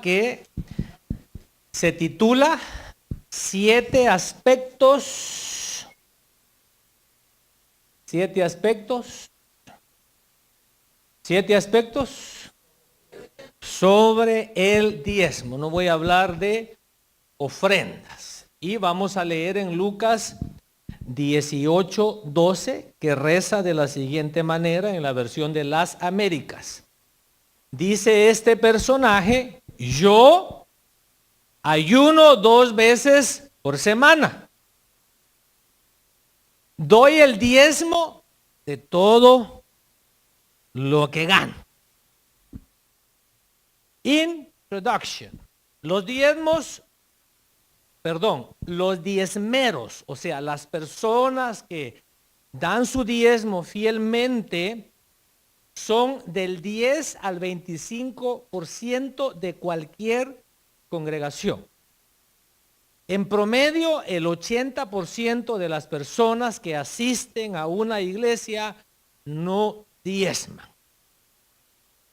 que se titula Siete aspectos sobre el diezmo. No voy a hablar de ofrendas. Y vamos a leer en Lucas 18:12, que reza de la siguiente manera en la versión de las Américas. Dice este personaje: yo ayuno 2 veces por semana. Doy el diezmo de todo lo que gano. Introduction. Los diezmeros, o sea, las personas que dan su diezmo fielmente, son del 10 al 25% de cualquier congregación. En promedio, el 80% de las personas que asisten a una iglesia no diezman.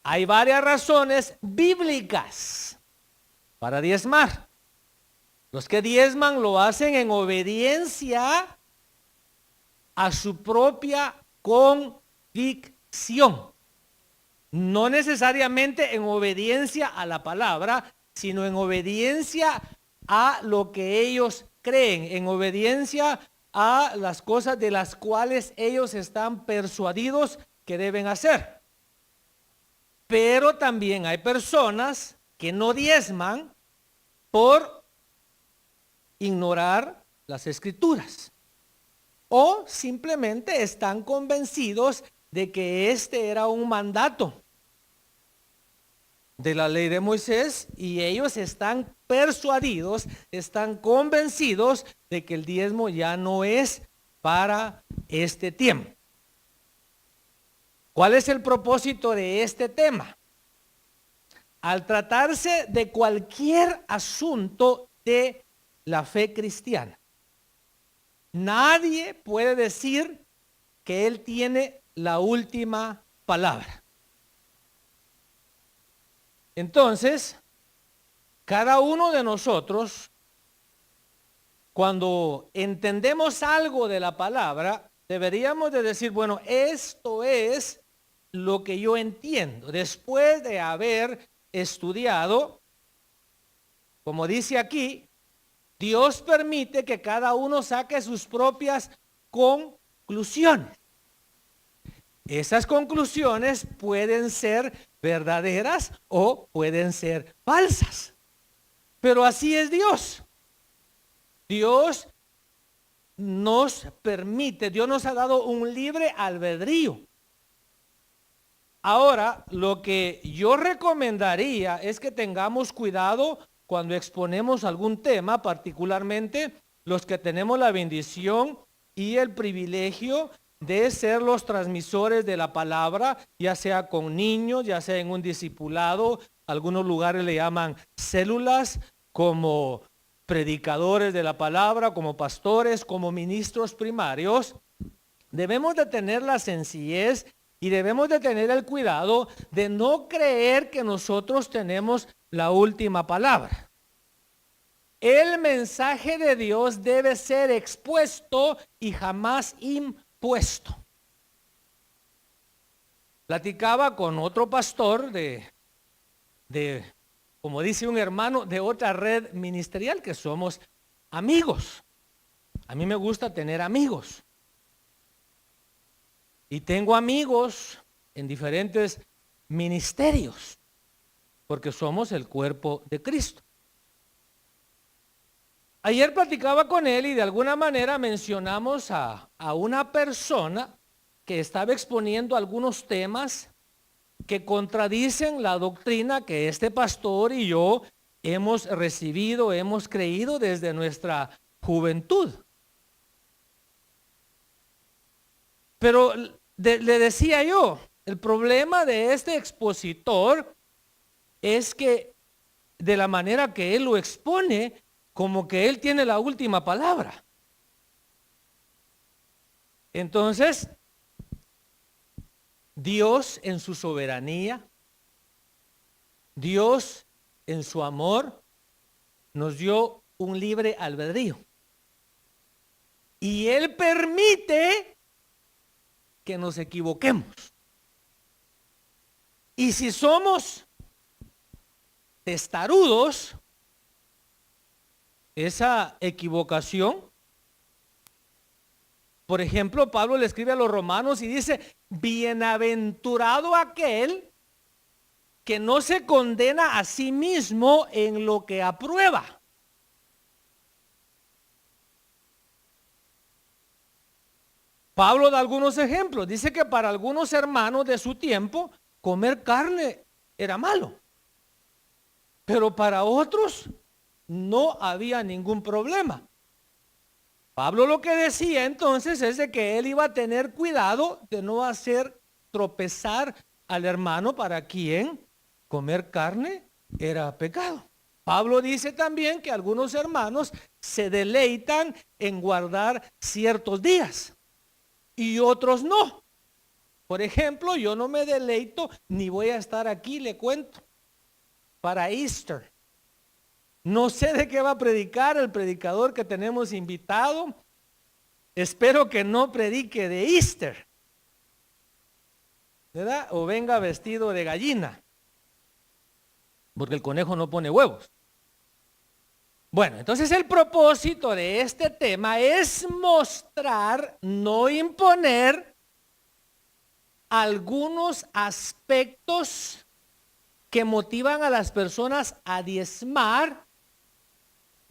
Hay varias razones bíblicas para diezmar. Los que diezman lo hacen en obediencia a su propia convicción. No necesariamente en obediencia a la palabra, sino en obediencia a lo que ellos creen, en obediencia a las cosas de las cuales ellos están persuadidos que deben hacer. Pero también hay personas que no diezman por ignorar las escrituras, o simplemente están convencidos de que este era un mandato de la ley de Moisés, y ellos están persuadidos, están convencidos de que el diezmo ya no es para este tiempo. ¿Cuál es el propósito de este tema? Al tratarse de cualquier asunto de la fe cristiana, nadie puede decir que él tiene la última palabra. Entonces, cada uno de nosotros, cuando entendemos algo de la palabra, deberíamos de decir, bueno, esto es lo que yo entiendo. Después de haber estudiado, como dice aquí, Dios permite que cada uno saque sus propias conclusiones. Esas conclusiones pueden ser verdaderas o pueden ser falsas. Pero así es Dios. Dios nos permite, Dios nos ha dado un libre albedrío. Ahora, lo que yo recomendaría es que tengamos cuidado cuando exponemos algún tema, particularmente los que tenemos la bendición y el privilegio de ser los transmisores de la palabra, ya sea con niños, ya sea en un discipulado. Algunos lugares le llaman células, como predicadores de la palabra, como pastores, como ministros primarios. Debemos de tener la sencillez y debemos de tener el cuidado de no creer que nosotros tenemos la última palabra. El mensaje de Dios debe ser expuesto y jamás impuesto. Platicaba con otro pastor como dice un hermano, de otra red ministerial, que somos amigos. A mí me gusta tener amigos. Y tengo amigos en diferentes ministerios, porque somos el cuerpo de Cristo. Ayer platicaba con él y de alguna manera mencionamos a una persona que estaba exponiendo algunos temas que contradicen la doctrina que este pastor y yo hemos recibido, hemos creído desde nuestra juventud. Pero le decía yo, el problema de este expositor es que de la manera que él lo expone, como que él tiene la última palabra. Entonces, Dios en su soberanía, Dios en su amor, nos dio un libre albedrío. Y Él permite que nos equivoquemos. Y si somos testarudos, esa equivocación, por ejemplo, Pablo le escribe a los romanos y dice, bienaventurado aquel que no se condena a sí mismo en lo que aprueba. Pablo da algunos ejemplos. Dice que para algunos hermanos de su tiempo, comer carne era malo. Pero para otros no había ningún problema. Pablo lo que decía entonces es de que él iba a tener cuidado de no hacer tropezar al hermano para quien comer carne era pecado. Pablo dice también que algunos hermanos se deleitan en guardar ciertos días y otros no. Por ejemplo, yo no me deleito ni voy a estar aquí, le cuento, para Easter. No sé de qué va a predicar el predicador que tenemos invitado. Espero que no predique de Easter, ¿verdad? O venga vestido de gallina, porque el conejo no pone huevos. Bueno, entonces el propósito de este tema es mostrar, no imponer, algunos aspectos que motivan a las personas a diezmar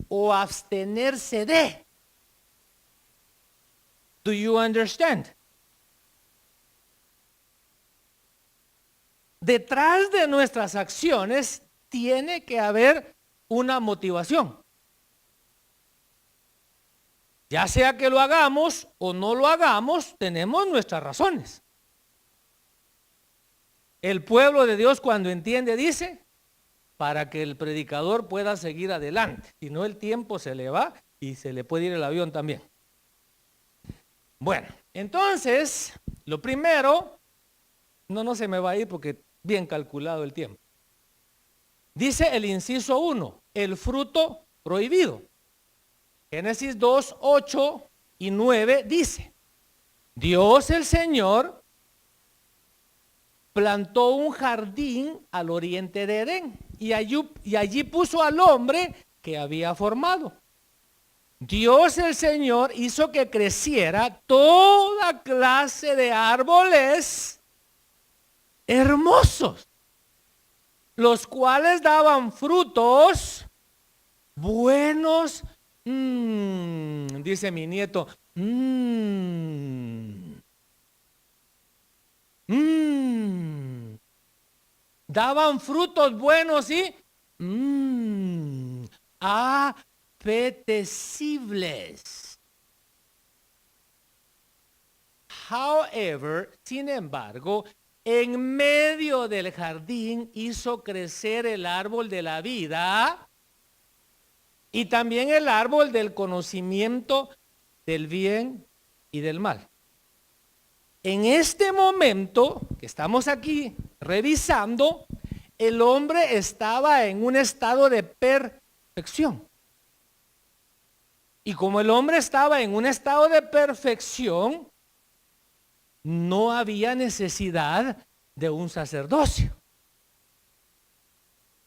o abstenerse de. Do you understand? Detrás de nuestras acciones tiene que haber una motivación. Ya sea que lo hagamos o no lo hagamos, tenemos nuestras razones. El pueblo de Dios, cuando entiende, dice, para que el predicador pueda seguir adelante. Si no, el tiempo se le va y se le puede ir el avión también. Bueno, entonces, lo primero, no se me va a ir porque bien calculado el tiempo. Dice el inciso 1, el fruto prohibido. Génesis 2, 8 y 9 dice, Dios el Señor plantó un jardín al oriente de Edén y allí puso al hombre que había formado. Dios el Señor hizo que creciera toda clase de árboles hermosos, los cuales daban frutos buenos, dice mi nieto, daban frutos buenos y apetecibles. However, sin embargo, en medio del jardín hizo crecer el árbol de la vida y también el árbol del conocimiento del bien y del mal. En este momento que estamos aquí revisando, el hombre estaba en un estado de perfección. Y como el hombre estaba en un estado de perfección, no había necesidad de un sacerdocio.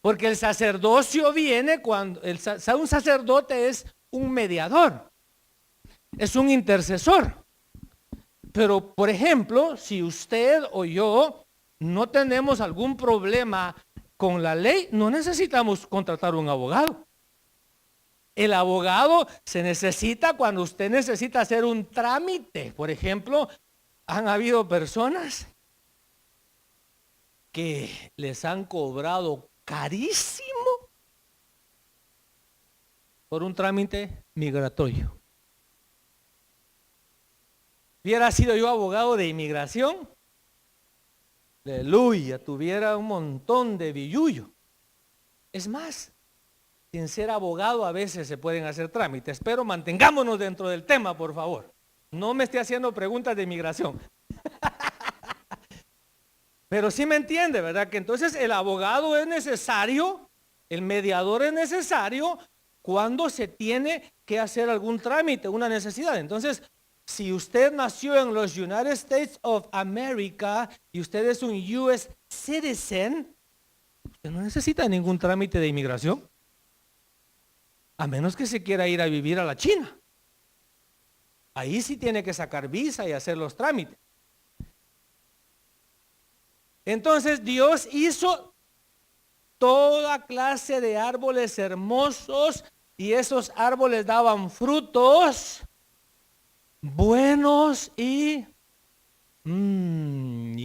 Porque el sacerdocio viene cuando un sacerdote es un mediador, es un intercesor. Pero, por ejemplo, si usted o yo no tenemos algún problema con la ley, no necesitamos contratar un abogado. El abogado se necesita cuando usted necesita hacer un trámite. Por ejemplo, han habido personas que les han cobrado carísimo por un trámite migratorio. Hubiera sido yo abogado de inmigración, aleluya, tuviera un montón de billullo. Es más, sin ser abogado a veces se pueden hacer trámites, pero mantengámonos dentro del tema, por favor. No me esté haciendo preguntas de inmigración. Pero sí me entiende, ¿verdad? Que entonces el abogado es necesario El mediador es necesario cuando se tiene que hacer algún trámite, una necesidad. Entonces, si usted nació en los United States of America y usted es un US citizen, usted no necesita ningún trámite de inmigración, a menos que se quiera ir a vivir a la China. Ahí sí tiene que sacar visa y hacer los trámites. Entonces Dios hizo toda clase de árboles hermosos y esos árboles daban frutos buenos y yum,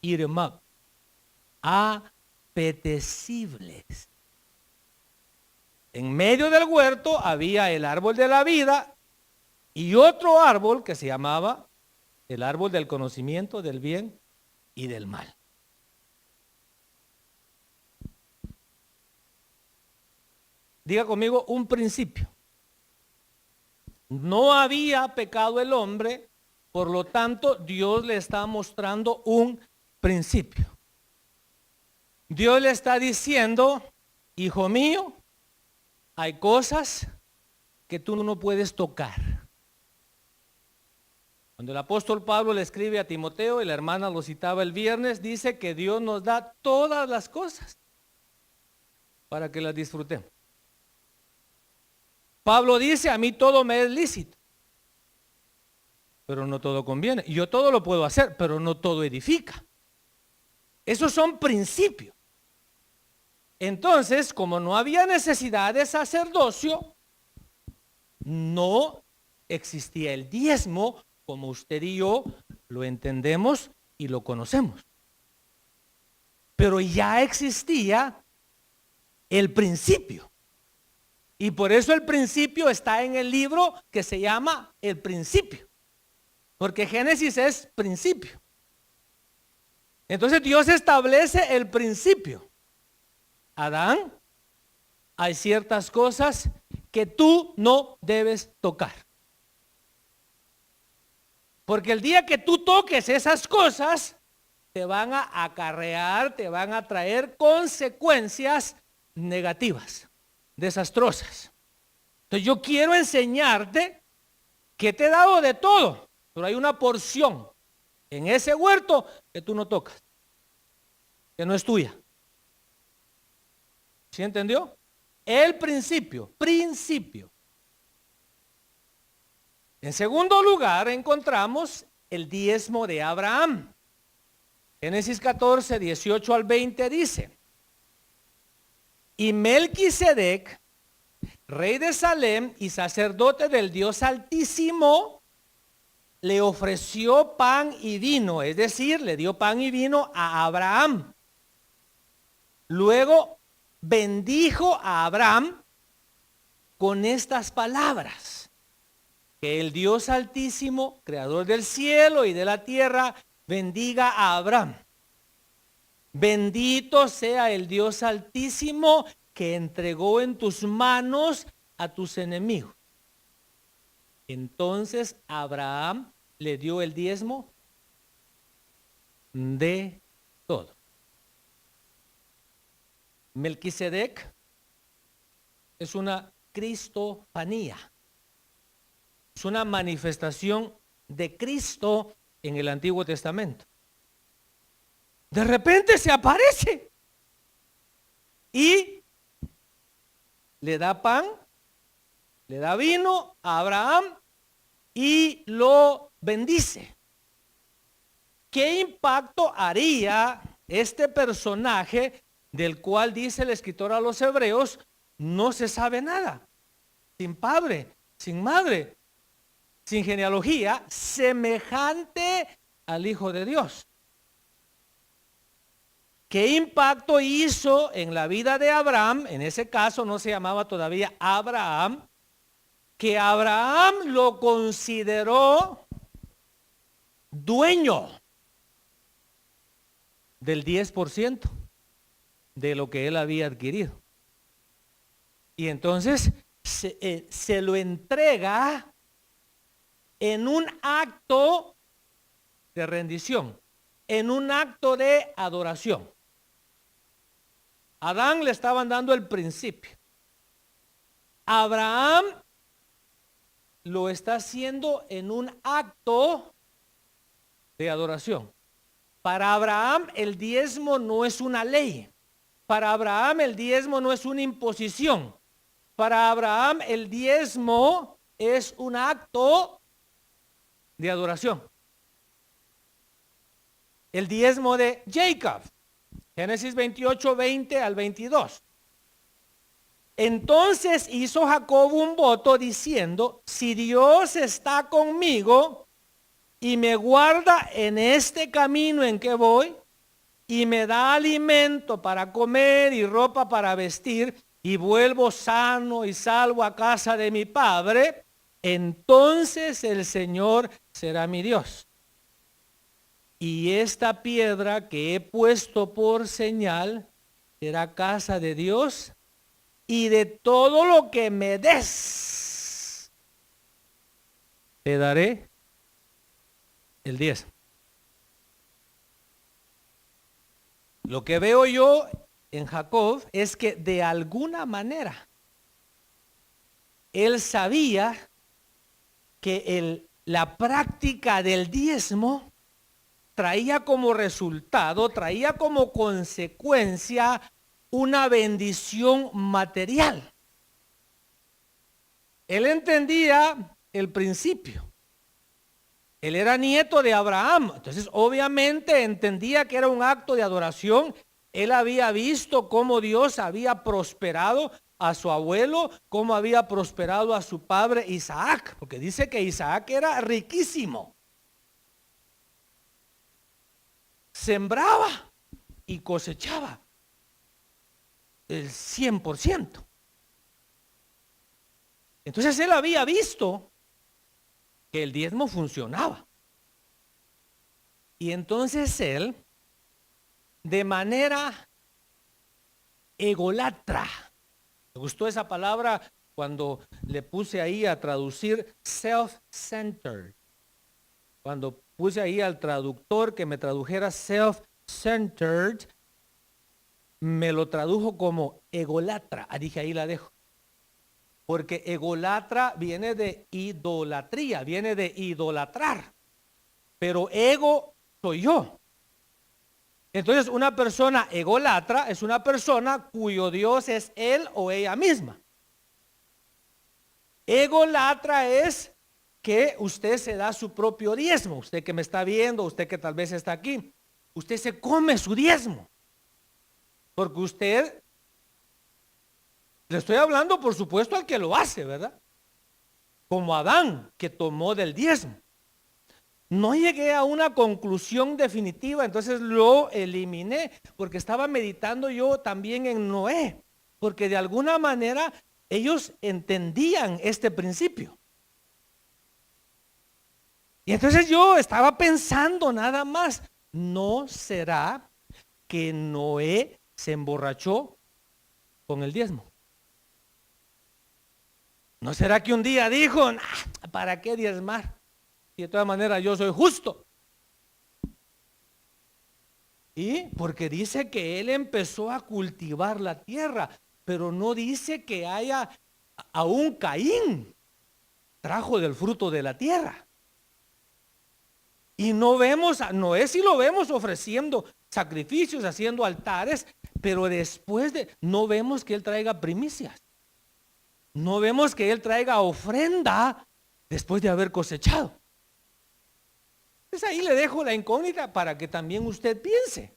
eat 'em up, apetecibles. En medio del huerto había el árbol de la vida y otro árbol que se llamaba el árbol del conocimiento del bien y del mal. Diga conmigo, un principio. No había pecado el hombre, por lo tanto Dios le está mostrando un principio. Dios le está diciendo, hijo mío, hay cosas que tú no puedes tocar. Cuando el apóstol Pablo le escribe a Timoteo, y la hermana lo citaba el viernes, dice que Dios nos da todas las cosas para que las disfrutemos. Pablo dice, a mí todo me es lícito, pero no todo conviene. Yo todo lo puedo hacer, pero no todo edifica. Esos son principios. Entonces, como no había necesidad de sacerdocio, no existía el diezmo como usted y yo lo entendemos y lo conocemos. Pero ya existía el principio. Y por eso el principio está en el libro que se llama El Principio. Porque Génesis es principio. Entonces Dios establece el principio. Adán, hay ciertas cosas que tú no debes tocar. Porque el día que tú toques esas cosas, te van a acarrear, te van a traer consecuencias negativas, desastrosas. Entonces yo quiero enseñarte que te he dado de todo, pero hay una porción en ese huerto que tú no tocas, que no es tuya. ¿Sí entendió? El principio. En segundo lugar encontramos el diezmo de Abraham. Génesis 14, 18 al 20 dice: y Melquisedec, rey de Salem y sacerdote del Dios Altísimo, le ofreció pan y vino, es decir, le dio pan y vino a Abraham. Luego bendijo a Abraham con estas palabras: que el Dios Altísimo, creador del cielo y de la tierra, bendiga a Abraham. Bendito sea el Dios Altísimo que entregó en tus manos a tus enemigos. Entonces Abraham le dio el diezmo de todo. Melquisedec es una cristofanía. Es una manifestación de Cristo en el Antiguo Testamento. De repente se aparece y le da pan, le da vino a Abraham y lo bendice. ¿Qué impacto haría este personaje del cual dice el escritor a los Hebreos? No se sabe nada. Sin padre, sin madre, sin genealogía, semejante al Hijo de Dios. ¿Qué impacto hizo en la vida de Abraham? En ese caso no se llamaba todavía Abraham, que Abraham lo consideró dueño del 10% de lo que él había adquirido. Y entonces se lo entrega en un acto de rendición, en un acto de adoración. Adán le estaban dando el principio. Abraham lo está haciendo en un acto de adoración. Para Abraham el diezmo no es una ley. Para Abraham el diezmo no es una imposición. Para Abraham el diezmo es un acto de adoración. El diezmo de Jacob, Génesis 28, 20 al 22. Entonces hizo Jacob un voto diciendo: si Dios está conmigo y me guarda en este camino en que voy, y me da alimento para comer y ropa para vestir, y vuelvo sano y salvo a casa de mi padre, entonces el Señor será mi Dios. Y esta piedra que he puesto por señal será casa de Dios, y de todo lo que me des, te daré el 10. Lo que veo yo en Jacob es que de alguna manera él sabía que la práctica del diezmo traía como resultado, traía como consecuencia una bendición material. Él entendía el principio. Él era nieto de Abraham, entonces obviamente entendía que era un acto de adoración. Él había visto cómo Dios había prosperado a su abuelo, cómo había prosperado a su padre Isaac, porque dice que Isaac era riquísimo. Sembraba y cosechaba el 100%. Entonces él había visto que el diezmo funcionaba. Y entonces él, de manera ególatra, me gustó esa palabra cuando le puse ahí a traducir self-centered. Cuando puse ahí al traductor que me tradujera self-centered, me lo tradujo como ególatra. Dije, ahí la dejo. Porque ególatra viene de idolatría, viene de idolatrar. Pero ego soy yo. Entonces una persona ególatra es una persona cuyo Dios es él o ella misma. Ególatra es que usted se da su propio diezmo. Usted que me está viendo, usted que tal vez está aquí, usted se come su diezmo. Porque usted, le estoy hablando por supuesto al que lo hace, ¿verdad? Como Adán, que tomó del diezmo. No llegué a una conclusión definitiva, entonces lo eliminé, porque estaba meditando yo también en Noé, porque de alguna manera ellos entendían este principio. Y entonces yo estaba pensando nada más, ¿no será que Noé se emborrachó con el diezmo? ¿No será que un día dijo, ¿para qué diezmar? Y de todas maneras yo soy justo. Y porque dice que él empezó a cultivar la tierra, pero no dice que haya aún Caín trajo del fruto de la tierra. Y no vemos a Noé, sí lo vemos ofreciendo sacrificios, haciendo altares, pero después no vemos que él traiga primicias. No vemos que él traiga ofrenda después de haber cosechado. Entonces ahí le dejo la incógnita para que también usted piense.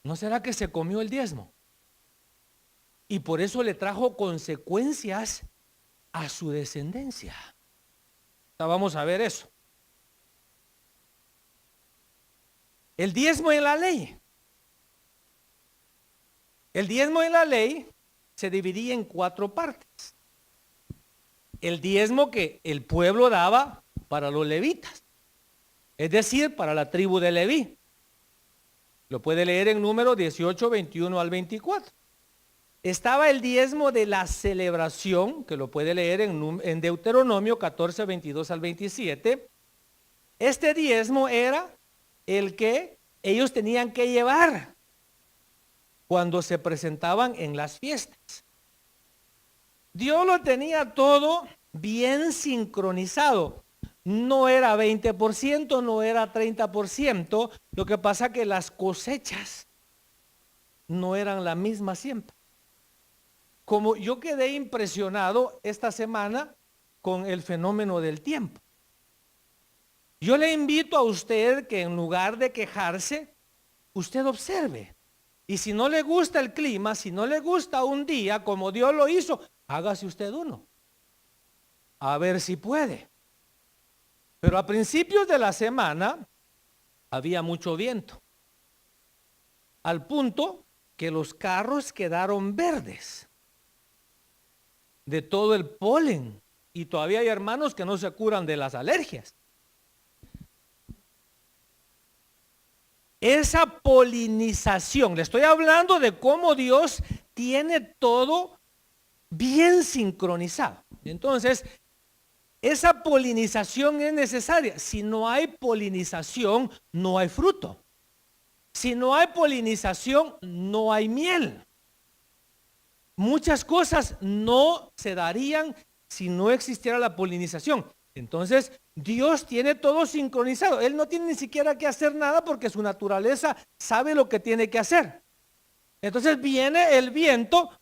¿No será que se comió el diezmo? Y por eso le trajo consecuencias a su descendencia. Vamos a ver eso. El diezmo en la ley. El diezmo en la ley se dividía en 4 partes. El diezmo que el pueblo daba para los levitas, es decir, para la tribu de Leví. Lo puede leer en Números 18, 21 al 24. Estaba el diezmo de la celebración, que lo puede leer en Deuteronomio 14, 22 al 27. Este diezmo era el que ellos tenían que llevar cuando se presentaban en las fiestas. Dios lo tenía todo bien sincronizado. No era 20%, no era 30%. Lo que pasa que las cosechas no eran la misma siempre. Como yo quedé impresionado esta semana con el fenómeno del tiempo. Yo le invito a usted que en lugar de quejarse, usted observe. Y si no le gusta el clima, si no le gusta un día como Dios lo hizo, hágase usted uno. A ver si puede. Pero a principios de la semana había mucho viento. Al punto que los carros quedaron verdes de todo el polen. Y todavía hay hermanos que no se curan de las alergias. Esa polinización, le estoy hablando de cómo Dios tiene todo bien sincronizado. Entonces, esa polinización es necesaria. Si no hay polinización, no hay fruto. Si no hay polinización, no hay miel. Muchas cosas no se darían si no existiera la polinización. Entonces, Dios tiene todo sincronizado. Él no tiene ni siquiera que hacer nada porque su naturaleza sabe lo que tiene que hacer. Entonces viene el viento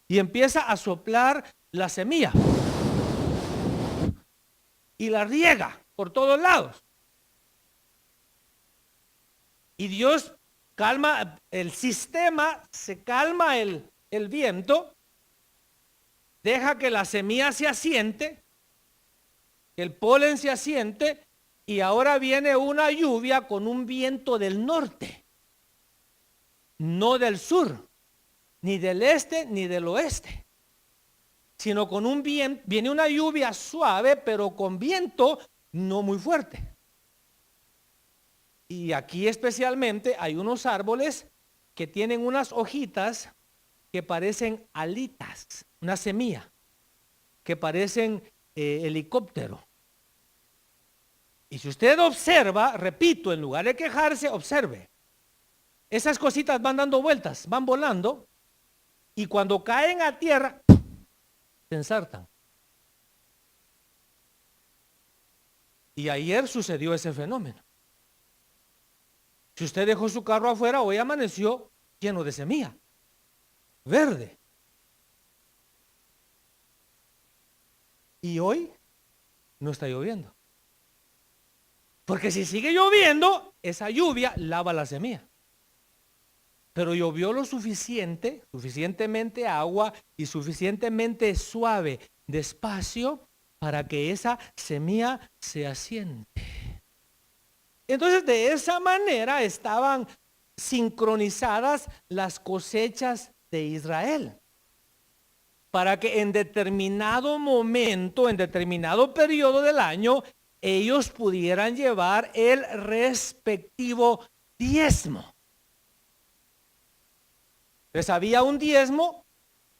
y empieza a soplar la semilla y la riega por todos lados. Y Dios calma el sistema, se calma el viento, deja que la semilla se asiente, que el polen se asiente, y ahora viene una lluvia con un viento del norte, no del sur, ni del este, ni del oeste, sino con un viento, viene una lluvia suave, pero con viento no muy fuerte. Y aquí especialmente hay unos árboles que tienen unas hojitas que parecen alitas, una semilla, que parecen helicóptero. Y si usted observa, repito, en lugar de quejarse, observe. Esas cositas van dando vueltas, van volando, y cuando caen a tierra, se ensartan. Y ayer sucedió ese fenómeno. Si usted dejó su carro afuera, hoy amaneció lleno de semilla, verde. Y hoy no está lloviendo. Porque si sigue lloviendo, esa lluvia lava la semilla. Pero llovió lo suficiente, suficientemente agua y suficientemente suave, despacio, para que esa semilla se asiente. Entonces, de esa manera estaban sincronizadas las cosechas de Israel, para que en determinado momento, en determinado periodo del año, ellos pudieran llevar el respectivo diezmo. Entonces había un diezmo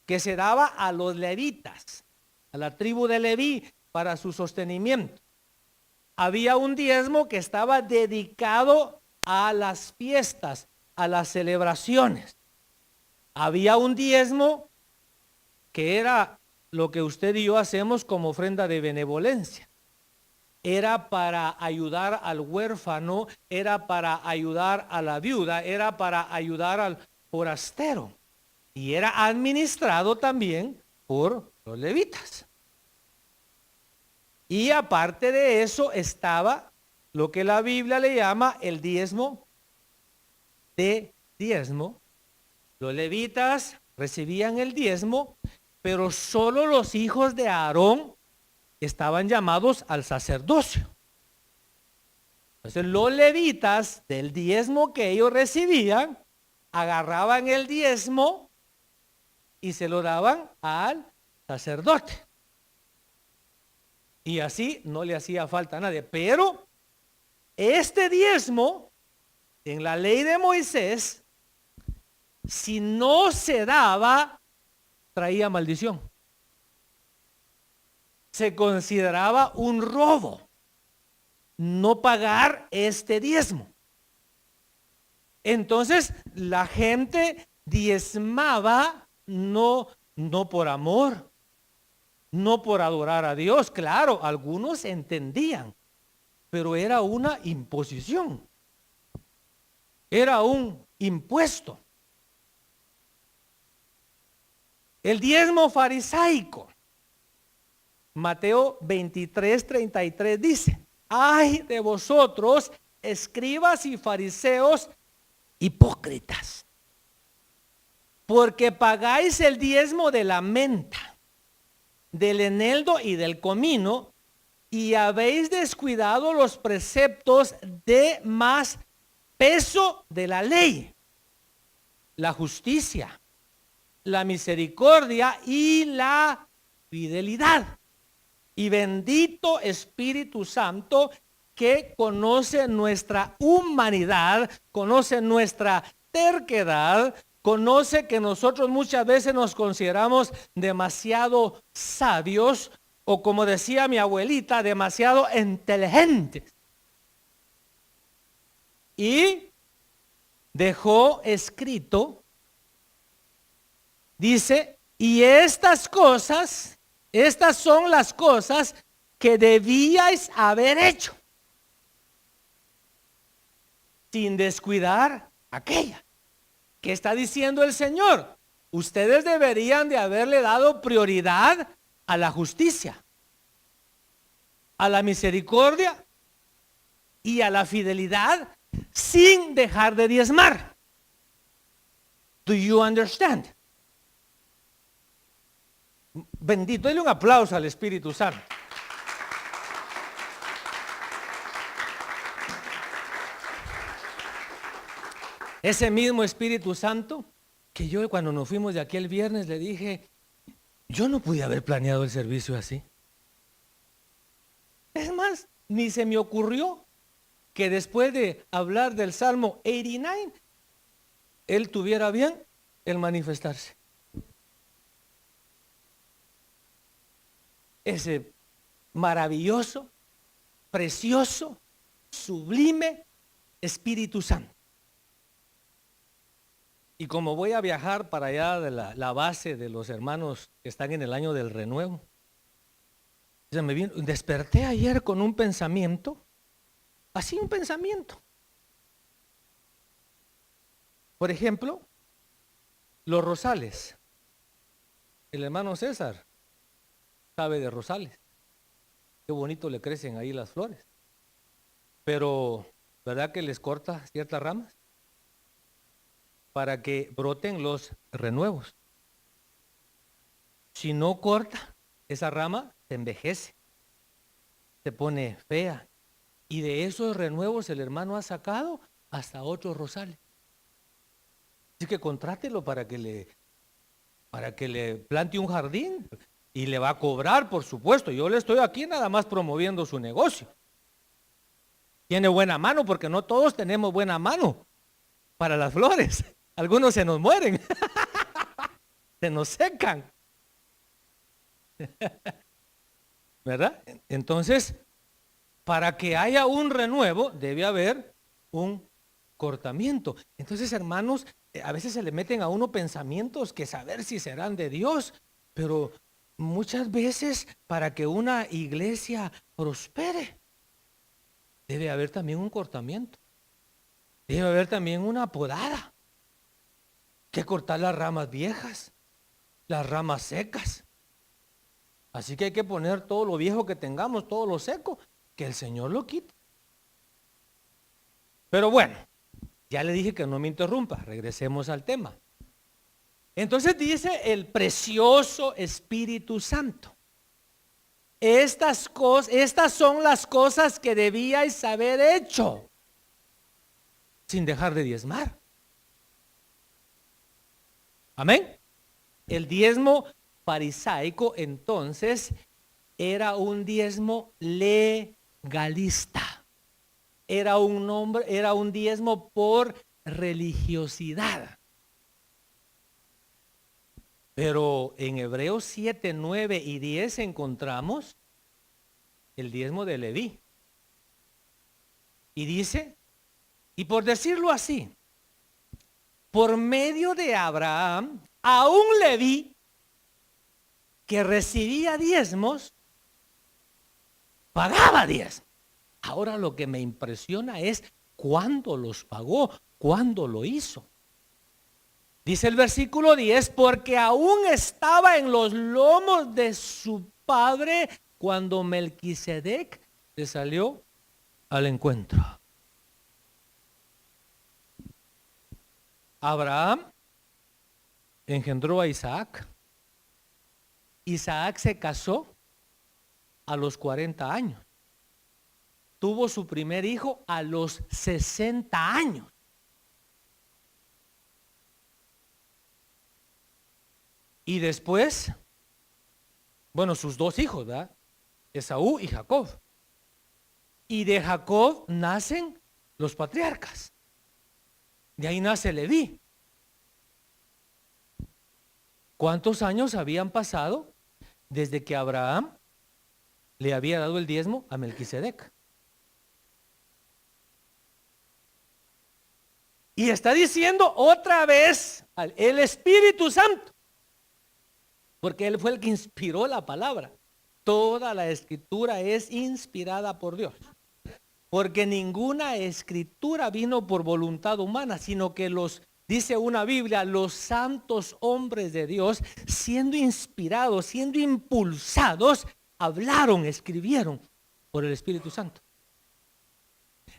que se daba a los levitas, a la tribu de Leví, para su sostenimiento. Había un diezmo que estaba dedicado a las fiestas, a las celebraciones. Había un diezmo que era lo que usted y yo hacemos como ofrenda de benevolencia. Era para ayudar al huérfano, era para ayudar a la viuda, era para ayudar al forastero. Y era administrado también por los levitas. Y aparte de eso estaba lo que la Biblia le llama el diezmo de diezmo. Los levitas recibían el diezmo, pero solo los hijos de Aarón estaban llamados al sacerdocio. Entonces los levitas del diezmo que ellos recibían, agarraban el diezmo y se lo daban al sacerdote. Y así no le hacía falta a nadie. Pero este diezmo, en la ley de Moisés, si no se daba, traía maldición. Se consideraba un robo no pagar este diezmo. Entonces la gente diezmaba no por amor, no por adorar a Dios. Claro, algunos entendían, pero era una imposición, era un impuesto. El diezmo farisaico, Mateo 23:33 dice: ay de vosotros, escribas y fariseos hipócritas, porque pagáis el diezmo de la menta, del eneldo y del comino, y habéis descuidado los preceptos de más peso de la ley, la justicia, la misericordia y la fidelidad. Y bendito Espíritu Santo, que conoce nuestra humanidad, conoce nuestra terquedad, conoce que nosotros muchas veces nos consideramos demasiado sabios, o como decía mi abuelita, demasiado inteligentes. Y dejó escrito, dice, y estas son las cosas que debíais haber hecho, sin descuidar aquella. ¿Qué está diciendo el Señor? Ustedes deberían de haberle dado prioridad a la justicia, a la misericordia y a la fidelidad, sin dejar de diezmar. Do you understand? Bendito, denle un aplauso al Espíritu Santo. Ese mismo Espíritu Santo que yo, cuando nos fuimos de aquí el viernes, le dije, yo no pude haber planeado el servicio así. Es más, ni se me ocurrió que después de hablar del Salmo 89, él tuviera bien el manifestarse. Ese maravilloso, precioso, sublime Espíritu Santo. Y como voy a viajar para allá de la base de los hermanos que están en el año del renuevo, desperté ayer con un pensamiento, así un pensamiento. Por ejemplo, los rosales. El hermano César sabe de rosales. Qué bonito le crecen ahí las flores. Pero, ¿verdad que les corta ciertas ramas para que broten los renuevos? Si no corta, esa rama se envejece, se pone fea. Y de esos renuevos el hermano ha sacado hasta 8 rosales. Así que contrátelo para que le plante un jardín, y le va a cobrar, por supuesto. Yo le estoy aquí nada más promoviendo su negocio. Tiene buena mano, porque no todos tenemos buena mano para las flores. Algunos se nos mueren, se nos secan. ¿Verdad? Entonces, para que haya un renuevo, debe haber un cortamiento. Entonces, hermanos, a veces se le meten a uno pensamientos que saber si serán de Dios, pero muchas veces para que una iglesia prospere, debe haber también un cortamiento. Debe haber también una podada. Que cortar las ramas viejas, las ramas secas. Así que hay que poner todo lo viejo que tengamos, todo lo seco, que el Señor lo quite. Pero bueno, ya le dije que no me interrumpa, regresemos al tema. Entonces dice el precioso Espíritu Santo: estas son las cosas que debíais haber hecho, sin dejar de diezmar. Amén. El diezmo farisaico entonces era un diezmo legalista. Era un diezmo por religiosidad. Pero en Hebreos 7, 9 y 10 encontramos el diezmo de Leví. Y dice, y por decirlo así, por medio de Abraham, a un Leví que recibía diezmos, pagaba diezmos. Ahora lo que me impresiona es cuándo los pagó, cuándo lo hizo. Dice el versículo 10, porque aún estaba en los lomos de su padre cuando Melquisedec le salió al encuentro. Abraham engendró a Isaac. Isaac se casó a los 40 años. Tuvo su primer hijo a los 60 años. Y después, bueno, sus dos hijos, ¿verdad? Esaú y Jacob. Y de Jacob nacen los patriarcas. De ahí nace Leví. ¿Cuántos años habían pasado desde que Abraham le había dado el diezmo a Melquisedec? Y está diciendo otra vez el Espíritu Santo, porque él fue el que inspiró la palabra. Toda la escritura es inspirada por Dios, porque ninguna escritura vino por voluntad humana, sino que dice una Biblia, los santos hombres de Dios, siendo inspirados, siendo impulsados, hablaron, escribieron por el Espíritu Santo.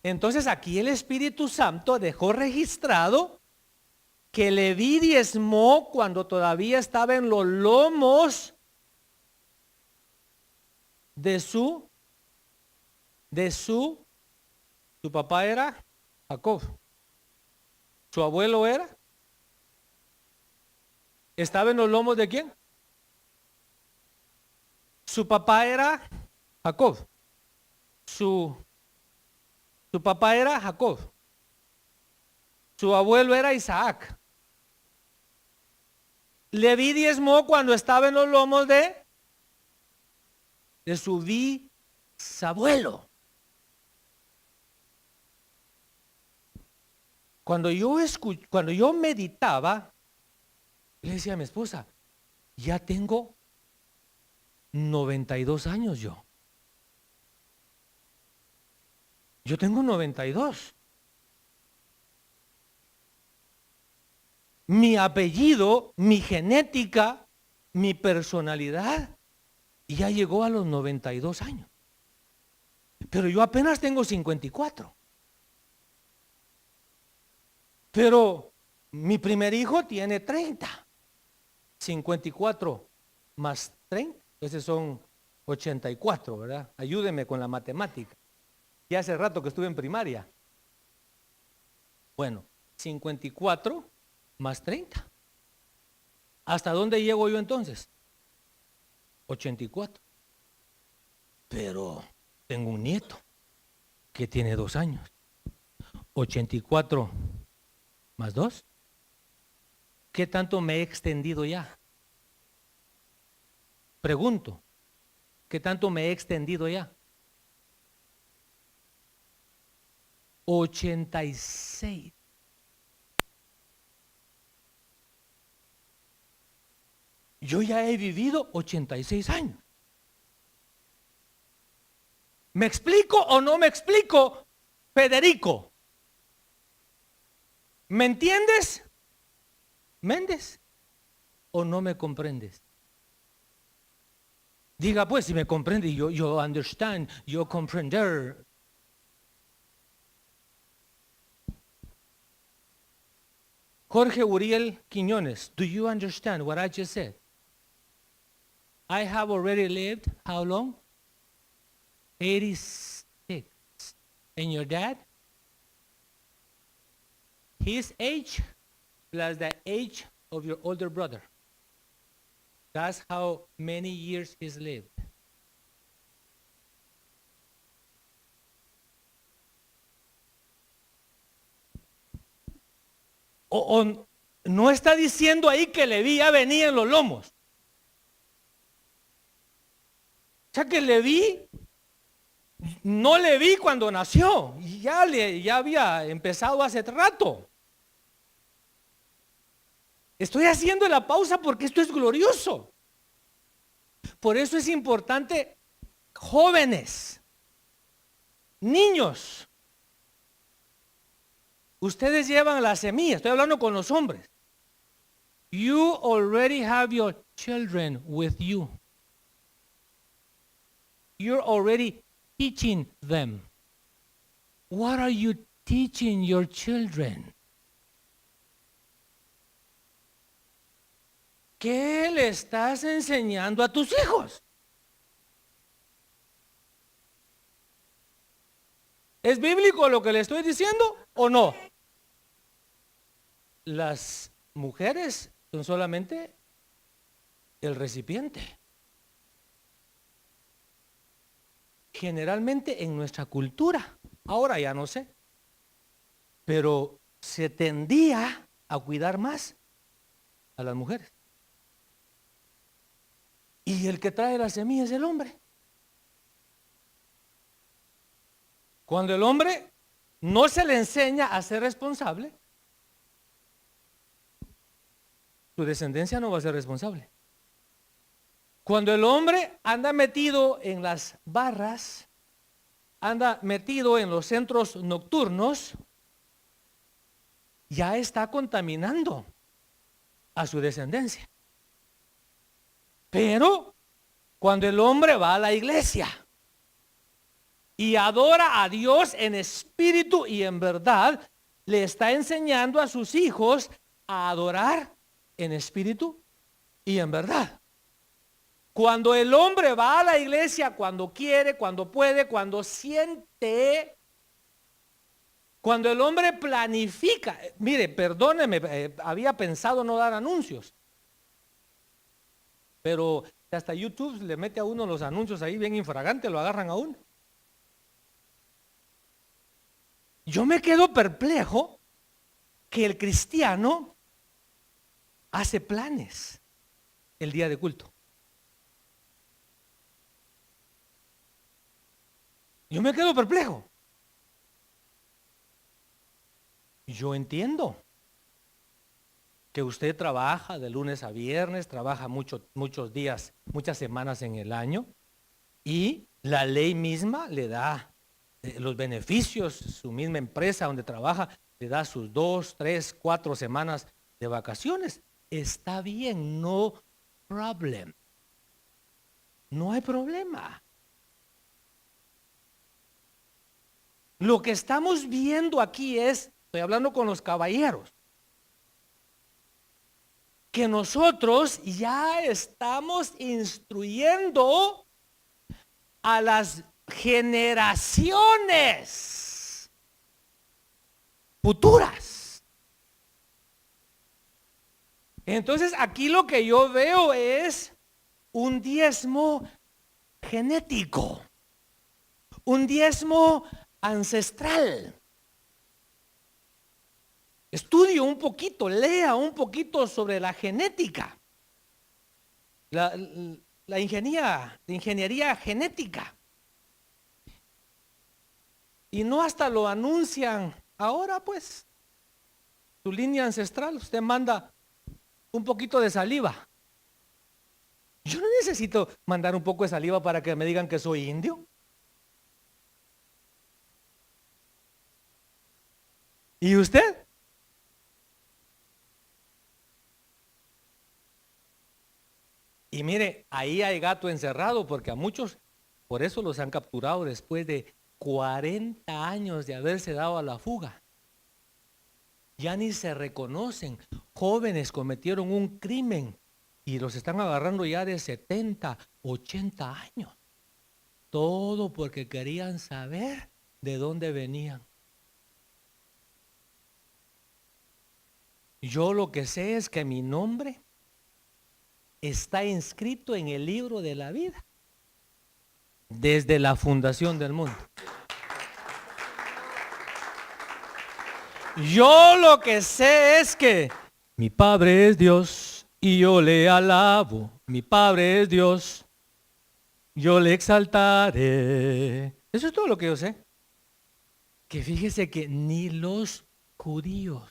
Entonces aquí el Espíritu Santo dejó registrado que Leví diezmó cuando todavía estaba en los lomos de su papá era Jacob. Su abuelo estaba en los lomos ¿de quién? Su papá era Jacob. Su papá era Jacob. Su abuelo era Isaac. Leví diezmó cuando estaba en los lomos de su bisabuelo. Cuando yo meditaba, le decía a mi esposa, ya tengo 92 años yo. Yo tengo 92. Mi apellido, mi genética, mi personalidad ya llegó a los 92 años. Pero yo apenas tengo 54. Pero mi primer hijo tiene 30. 54 más 30, esos son 84, ¿verdad? Ayúdeme con la matemática. Ya hace rato que estuve en primaria. Bueno, 54 más 30. ¿Hasta dónde llego yo entonces? 84. Pero tengo un nieto que tiene 2 años. 84 más 2. ¿Qué tanto me he extendido ya? Pregunto, ¿qué tanto me he extendido ya? 86. Yo ya he vivido 86 años. ¿Me explico o no me explico, Federico? ¿Me entiendes, Méndez? ¿O no me comprendes? Diga pues si me comprende, yo understand, yo comprender. Jorge Uriel Quiñones, do you understand what I just said? I have already lived, how long? 86. And your dad? His age plus the age of your older brother. That's how many years he's lived. O no está diciendo ahí que Leví ya venía en los lomos. O sea que Leví, no le vi cuando nació, ya había empezado hace rato. Estoy haciendo la pausa porque esto es glorioso. Por eso es importante, jóvenes, niños, ustedes llevan la semilla. Estoy hablando con los hombres. You already have your children with you. You're already teaching them. What are you teaching your children? ¿Qué le estás enseñando a tus hijos? ¿Es bíblico lo que le estoy diciendo o no? Las mujeres son solamente el recipiente. Generalmente en nuestra cultura, ahora ya no sé, pero se tendía a cuidar más a las mujeres. Y el que trae la semilla es el hombre. Cuando el hombre no se le enseña a ser responsable, su descendencia no va a ser responsable. Cuando el hombre anda metido en las barras, anda metido en los centros nocturnos, ya está contaminando a su descendencia. Pero cuando el hombre va a la iglesia y adora a Dios en espíritu y en verdad, le está enseñando a sus hijos a adorar en espíritu y en verdad. Cuando el hombre va a la iglesia, cuando quiere, cuando puede, cuando siente, cuando el hombre planifica, mire, perdóneme, había pensado no dar anuncios, pero hasta YouTube le mete a uno los anuncios ahí bien infragantes, lo agarran a uno. Yo me quedo perplejo que el cristiano hace planes el día de culto. Yo me quedo perplejo. Yo entiendo que usted trabaja de lunes a viernes, trabaja muchos días, muchas semanas en el año, y la ley misma le da los beneficios, su misma empresa donde trabaja le da sus 2, 3, 4 semanas de vacaciones. Está bien, no problem. No hay problema. Lo que estamos viendo aquí es, estoy hablando con los caballeros, que nosotros ya estamos instruyendo a las generaciones futuras. Entonces aquí lo que yo veo es un diezmo genético, un diezmo ancestral. Estudie un poquito, lea un poquito sobre la genética, la ingeniería genética. Y no hasta lo anuncian ahora, pues, su línea ancestral. Usted manda un poquito de saliva. Yo no necesito mandar un poco de saliva para que me digan que soy indio. ¿Y usted? Y mire, ahí hay gato encerrado, porque a muchos, por eso los han capturado después de 40 años de haberse dado a la fuga. Ya ni se reconocen. Jóvenes cometieron un crimen y los están agarrando ya de 70, 80 años. Todo porque querían saber de dónde venían. Yo lo que sé es que mi nombre está inscrito en el libro de la vida desde la fundación del mundo. Yo lo que sé es que mi Padre es Dios y yo le alabo. Mi Padre es Dios, yo le exaltaré. Eso es todo lo que yo sé. Que fíjese que ni los judíos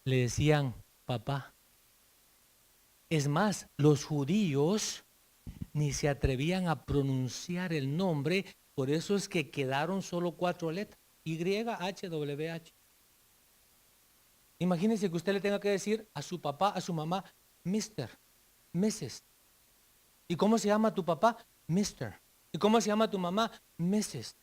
le decían papá. Es más, los judíos ni se atrevían a pronunciar el nombre, por eso es que quedaron solo 4 letras, YHWH. Imagínense que usted le tenga que decir a su papá, a su mamá, Mr., Mrs. ¿Y cómo se llama tu papá? Mr. ¿Y cómo se llama tu mamá? Mrs.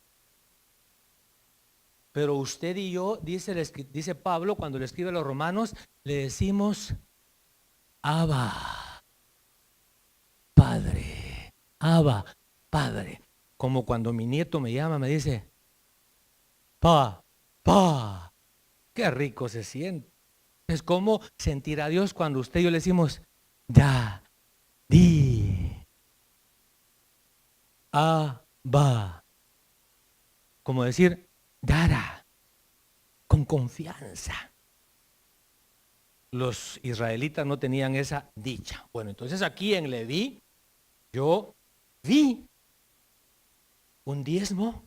Pero usted y yo, dice Pablo cuando le escribe a los romanos, le decimos Abba, Padre, Abba, Padre. Como cuando mi nieto me llama, me dice, Pa, qué rico se siente. Es como sentir a Dios cuando usted y yo le decimos, Ya, Di, Abba. Como decir, Dara, con confianza. Los israelitas no tenían esa dicha. Bueno, entonces aquí en Leví, yo vi un diezmo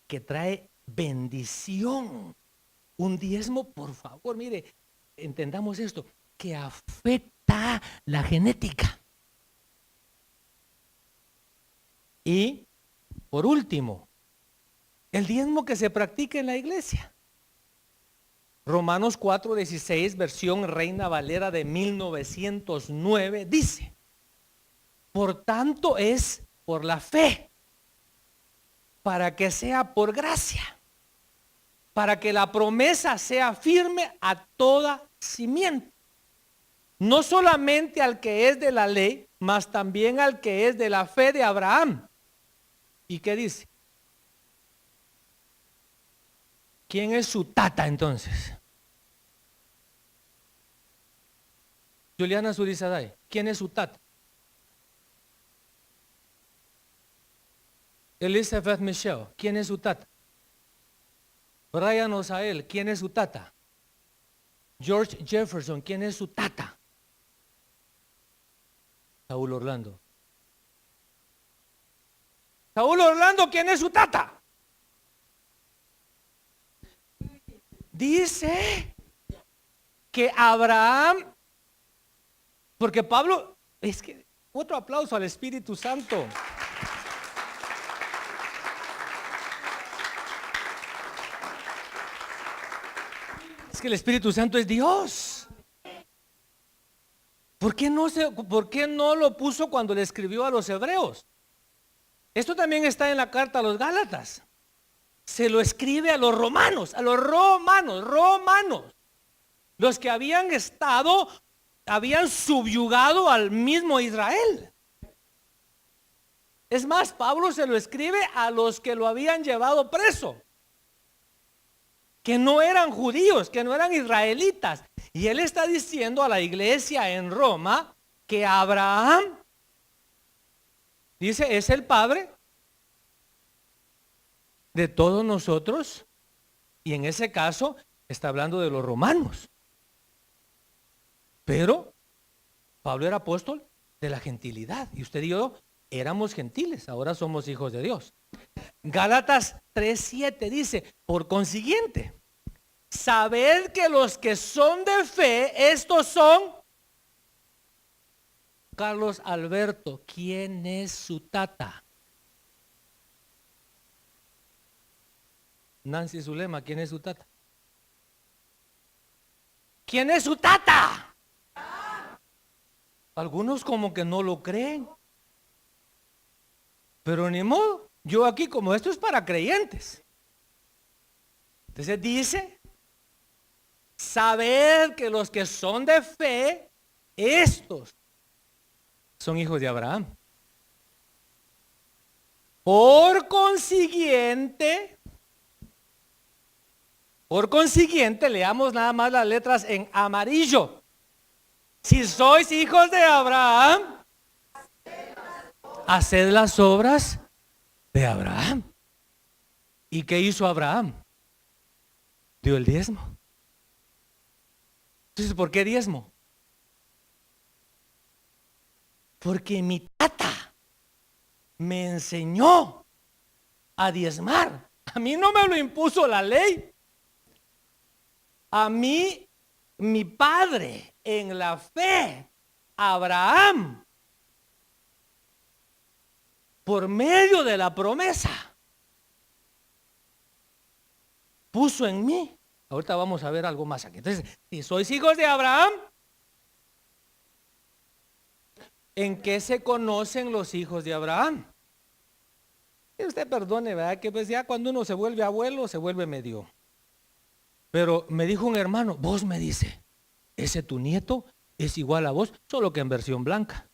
que trae bendición. Un diezmo, por favor, mire, entendamos esto, que afecta la genética. Y, por último, el diezmo que se practica en la iglesia. Romanos 4:16, versión Reina Valera de 1909, dice, por tanto es por la fe, para que sea por gracia, para que la promesa sea firme a toda simiente, no solamente al que es de la ley, mas también al que es de la fe de Abraham. ¿Y qué dice? ¿Quién es su tata entonces? Juliana Zurizaday, ¿quién es su tata? Elizabeth Michelle, ¿quién es su tata? Brian Osael, ¿quién es su tata? George Jefferson, ¿quién es su tata? Saúl Orlando. Saúl Orlando, ¿quién es su tata? Dice que Abraham, porque Pablo, es que otro aplauso al Espíritu Santo. Es que el Espíritu Santo es Dios. ¿Por qué no lo puso cuando le escribió a los hebreos? Esto también está en la carta a los Gálatas. Se lo escribe a los romanos, los que habían subyugado al mismo Israel. Es más, Pablo se lo escribe a los que lo habían llevado preso, que no eran judíos, que no eran israelitas. Y él está diciendo a la iglesia en Roma que Abraham, dice, es el padre de todos nosotros. Y en ese caso está hablando de los romanos. Pero Pablo era apóstol de la gentilidad. Y usted y yo éramos gentiles, ahora somos hijos de Dios. Gálatas 3:7 dice, por consiguiente, sabed que los que son de fe, estos son. Carlos Alberto, ¿quién es su tata? Nancy Zulema, ¿quién es su tata? ¿Quién es su tata? Algunos como que no lo creen. Pero ni modo, yo aquí como esto es para creyentes. Entonces dice, saber que los que son de fe, estos son hijos de Abraham. Por consiguiente, leamos nada más las letras en amarillo. Si sois hijos de Abraham, haced las obras de Abraham. ¿Y qué hizo Abraham? Dio el diezmo. Entonces, ¿por qué diezmo? Porque mi tata me enseñó a diezmar. A mí no me lo impuso la ley. A mí, mi padre en la fe Abraham, por medio de la promesa, puso en mí. Ahorita vamos a ver algo más aquí. Entonces, si sois hijos de Abraham, ¿en qué se conocen los hijos de Abraham? Y usted perdone, ¿verdad? Que pues ya cuando uno se vuelve abuelo, se vuelve medio. Pero me dijo un hermano, vos, me dice, ese tu nieto es igual a vos, solo que en versión blanca.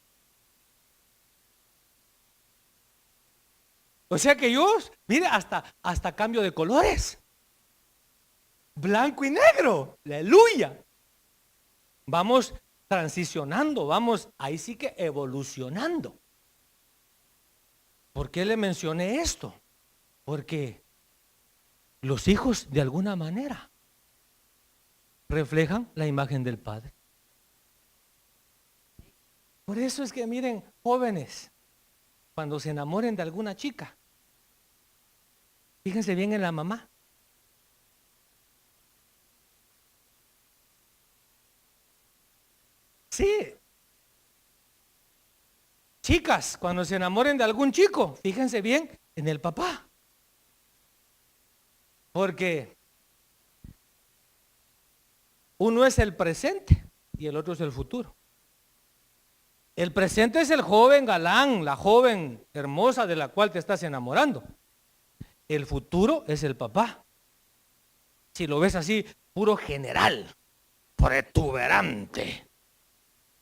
O sea que yo, mire, hasta cambio de colores. Blanco y negro. Aleluya. Vamos transicionando, vamos ahí sí que evolucionando. ¿Por qué le mencioné esto? Porque los hijos de alguna manera reflejan la imagen del Padre. Por eso es que miren, jóvenes, cuando se enamoren de alguna chica, fíjense bien en la mamá. Sí. Chicas, cuando se enamoren de algún chico, fíjense bien en el papá. Porque uno es el presente y el otro es el futuro. El presente es el joven galán, la joven hermosa de la cual te estás enamorando. El futuro es el papá. Si lo ves así, puro general, protuberante,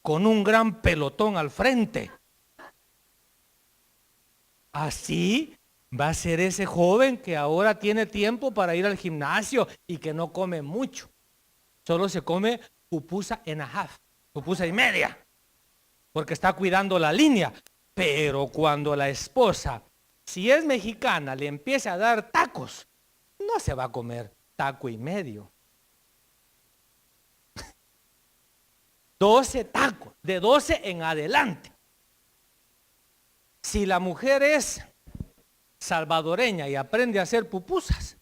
con un gran pelotón al frente. Así va a ser ese joven que ahora tiene tiempo para ir al gimnasio y que no come mucho. Solo se come pupusa and a half, pupusa y media, porque está cuidando la línea. Pero cuando la esposa, si es mexicana, le empieza a dar tacos, no se va a comer taco y medio. 12 tacos, de 12 en adelante. Si la mujer es salvadoreña y aprende a hacer pupusas,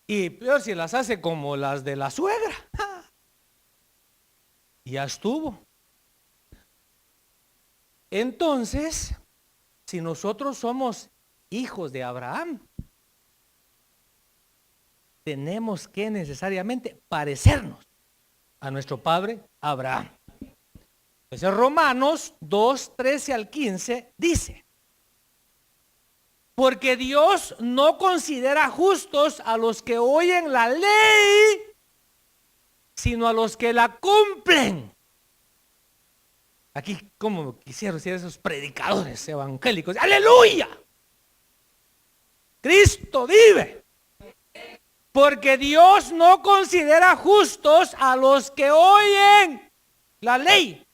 y peor si las hace como las de la suegra, ya estuvo. Entonces, si nosotros somos hijos de Abraham, tenemos que necesariamente parecernos a nuestro padre Abraham. Entonces, Romanos 2, 13 al 15 dice: porque Dios no considera justos a los que oyen la ley, sino a los que la cumplen. Aquí, como quisiera decir esos predicadores evangélicos, ¡aleluya! Cristo vive. Porque Dios no considera justos a los que oyen la ley,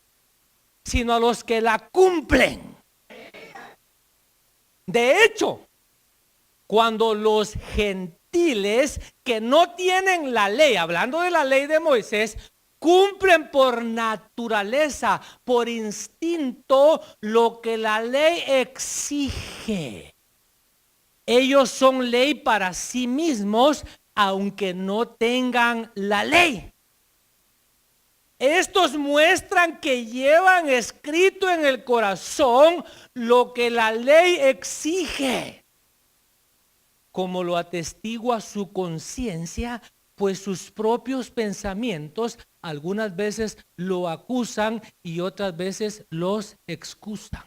sino a los que la cumplen. De hecho, cuando los gentiles que no tienen la ley, hablando de la ley de Moisés, cumplen por naturaleza, por instinto, lo que la ley exige, ellos son ley para sí mismos, aunque no tengan la ley. Estos muestran que llevan escrito en el corazón lo que la ley exige, como lo atestigua su conciencia, pues sus propios pensamientos algunas veces lo acusan y otras veces los excusan.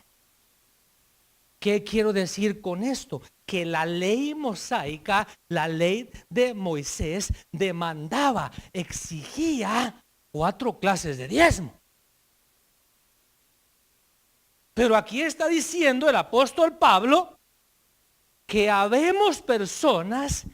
¿Qué quiero decir con esto? Que la ley mosaica, la ley de Moisés, demandaba, exigía 4 clases de diezmo. Pero aquí está diciendo el apóstol Pablo que habemos personas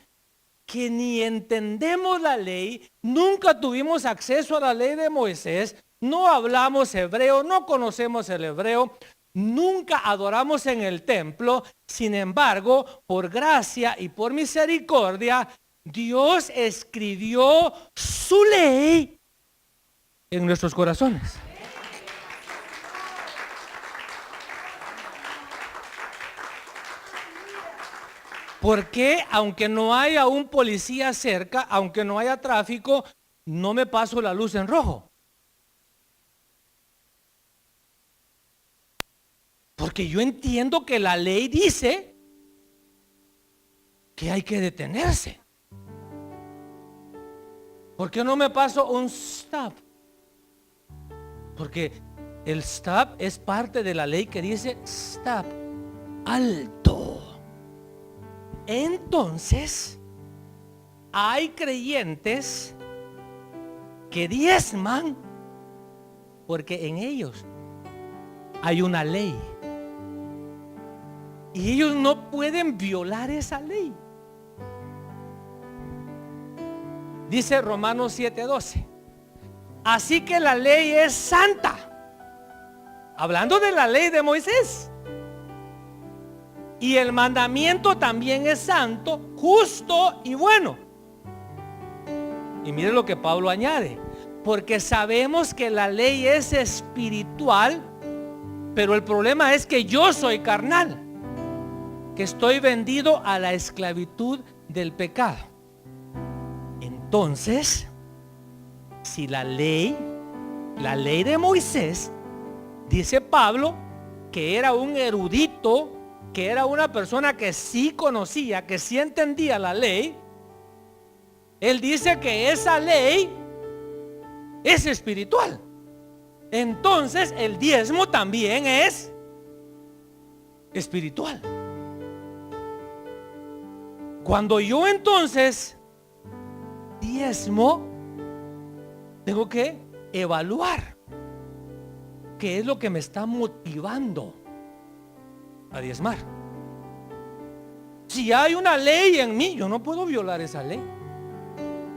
que ni entendemos la ley, nunca tuvimos acceso a la ley de Moisés, no hablamos hebreo, no conocemos el hebreo, nunca adoramos en el templo. Sin embargo, por gracia y por misericordia, Dios escribió su ley en nuestros corazones. Porque aunque no haya un policía cerca, aunque no haya tráfico, no me paso la luz en rojo. Porque yo entiendo que la ley dice que hay que detenerse. ¿Por qué no me paso un stop? Porque el stop es parte de la ley que dice stop, alto. Entonces, hay creyentes que diezman porque en ellos hay una ley. Y ellos no pueden violar esa ley. Dice Romanos 7:12. Así que la ley es santa. Hablando de la ley de Moisés. Y el mandamiento también es santo, justo y bueno. Y mire lo que Pablo añade. Porque sabemos que la ley es espiritual, pero el problema es que yo soy carnal, que estoy vendido a la esclavitud del pecado. Entonces, si la ley de Moisés, dice Pablo, que era un erudito, que era una persona que sí conocía, que sí entendía la ley, él dice que esa ley es espiritual. Entonces el diezmo también es espiritual. Cuando yo entonces diezmo, tengo que evaluar qué es lo que me está motivando a diezmar. Si hay una ley en mí, yo no puedo violar esa ley,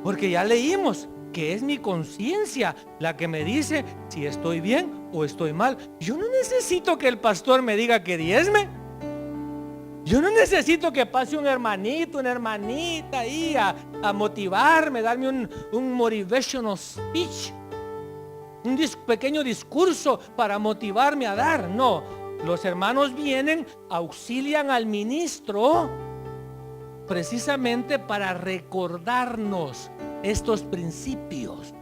porque ya leímos que es mi conciencia la que me dice si estoy bien o estoy mal. Yo no necesito que el pastor me diga que diezme. Yo no necesito que pase un hermanito, una hermanita ahí a motivarme, darme un motivational speech, un pequeño discurso para motivarme a dar. No, los hermanos vienen, auxilian al ministro precisamente para recordarnos estos principios.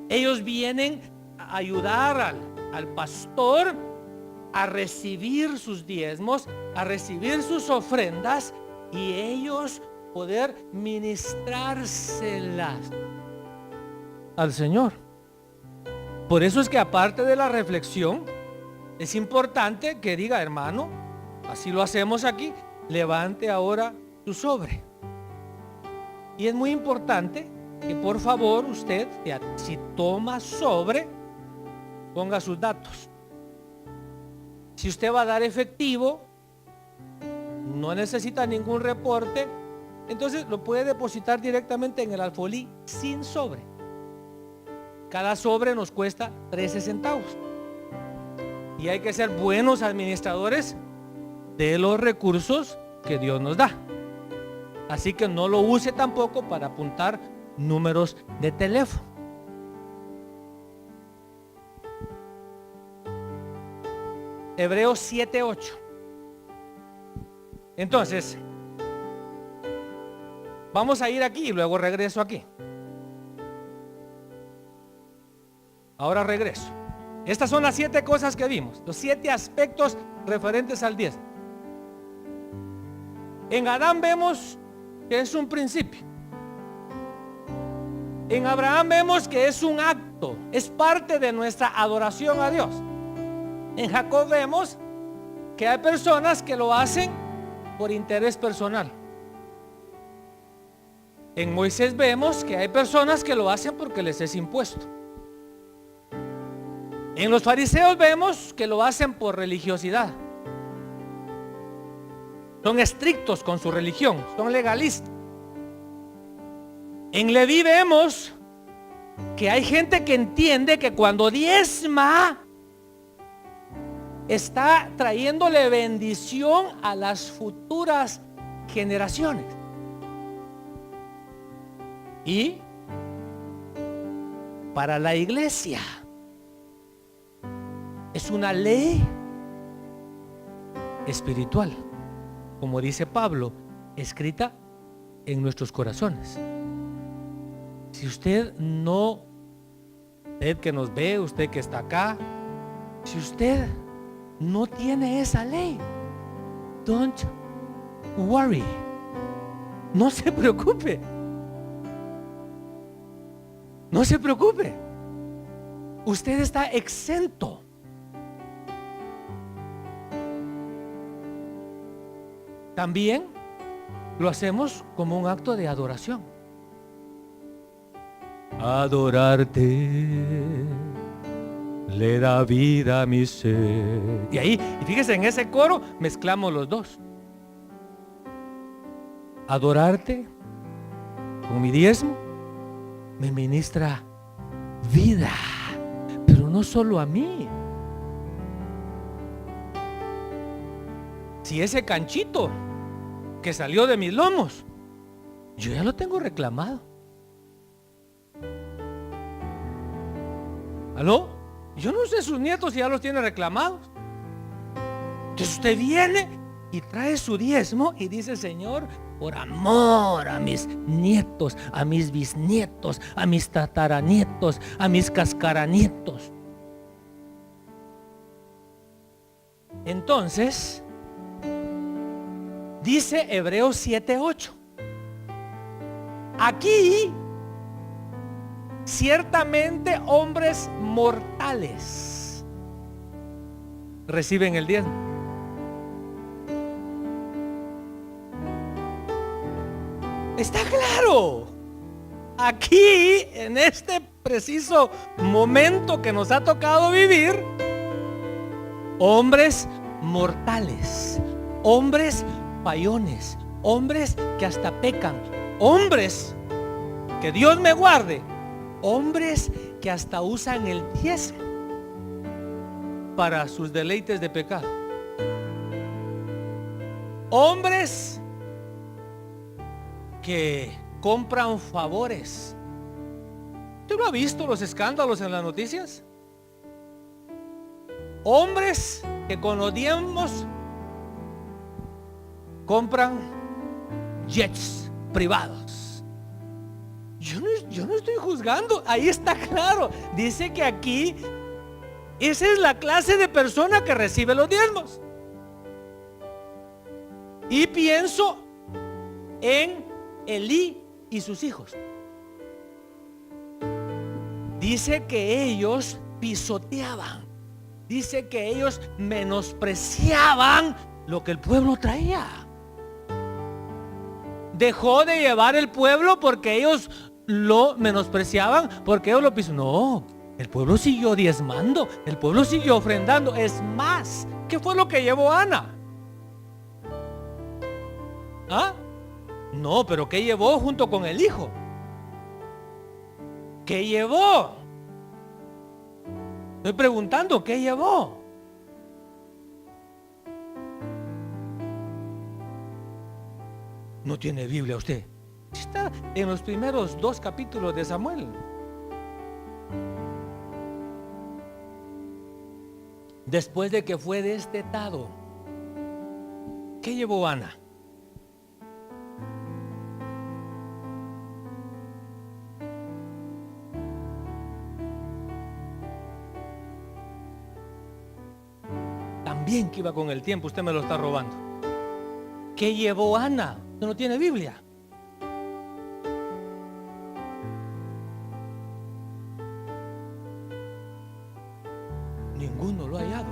Ellos vienen a ayudar al pastor a recibir sus diezmos, a recibir sus ofrendas y ellos poder ministrárselas al Señor. Por eso es que aparte de la reflexión, es importante que diga, hermano, así lo hacemos aquí, levante ahora su sobre. Y es muy importante que por favor usted, si toma sobre, ponga sus datos. Si usted va a dar efectivo, no necesita ningún reporte, entonces lo puede depositar directamente en el alfolí sin sobre. Cada sobre nos cuesta 13 centavos. Y hay que ser buenos administradores de los recursos que Dios nos da. Así que no lo use tampoco para apuntar números de teléfono. Hebreos 7:8. Entonces, vamos a ir aquí y luego regreso aquí. Ahora regreso. Estas son las 7 cosas que vimos, los 7 aspectos referentes al diezmo. En Adán vemos que es un principio. En Abraham vemos que es un acto, es parte de nuestra adoración a Dios. En Jacob vemos que hay personas que lo hacen por interés personal. En Moisés vemos que hay personas que lo hacen porque les es impuesto. En los fariseos vemos que lo hacen por religiosidad. Son estrictos con su religión, son legalistas. En Leví vemos que hay gente que entiende que cuando diezma está trayéndole bendición a las futuras generaciones. Y para la iglesia es una ley espiritual, como dice Pablo, escrita en nuestros corazones. Si usted que nos ve, usted que está acá, si usted no tiene esa ley. Don't worry. No se preocupe. No se preocupe. Usted está exento. También lo hacemos como un acto de adoración. Adorarte le da vida a mi ser. Y ahí, y fíjese, en ese coro mezclamos los dos. Adorarte con mi diezmo me ministra vida, pero no solo a mí. Si ese canchito que salió de mis lomos, yo ya lo tengo reclamado. ¿Aló? Yo no sé sus nietos si ya los tiene reclamados. Entonces usted viene y trae su diezmo y dice: Señor, por amor a mis nietos, a mis bisnietos, a mis tataranietos, a mis cascaranietos. Entonces, dice Hebreos 7:8. Aquí, ciertamente hombres mortales reciben el diezmo. Está claro. Aquí, en este preciso momento que nos ha tocado vivir, hombres mortales, hombres fallones, hombres que hasta pecan, hombres, que Dios me guarde, hombres que hasta usan el diezmo para sus deleites de pecado, hombres que compran favores. ¿Usted no ha visto los escándalos en las noticias? Hombres que con los diezmos compran jets privados. Yo no estoy juzgando, ahí está claro. Dice que aquí esa es la clase de persona que recibe los diezmos. Y pienso en Elí y sus hijos. Dice que ellos pisoteaban. Dice que ellos menospreciaban lo que el pueblo traía. Dejó de llevar el pueblo porque ellos lo menospreciaban, porque ellos lo pisoteaban. No, el pueblo siguió diezmando, el pueblo siguió ofrendando. Es más, ¿qué fue lo que llevó Ana? ¿Ah? No, pero ¿qué llevó junto con el hijo? ¿Qué llevó? Estoy preguntando, ¿qué llevó? No tiene Biblia usted. Está en los primeros 2 capítulos de Samuel. Después de que fue destetado, ¿qué llevó Ana? También que iba con el tiempo, usted me lo está robando. ¿Qué llevó Ana? ¿Usted no tiene Biblia? Ninguno lo ha hallado.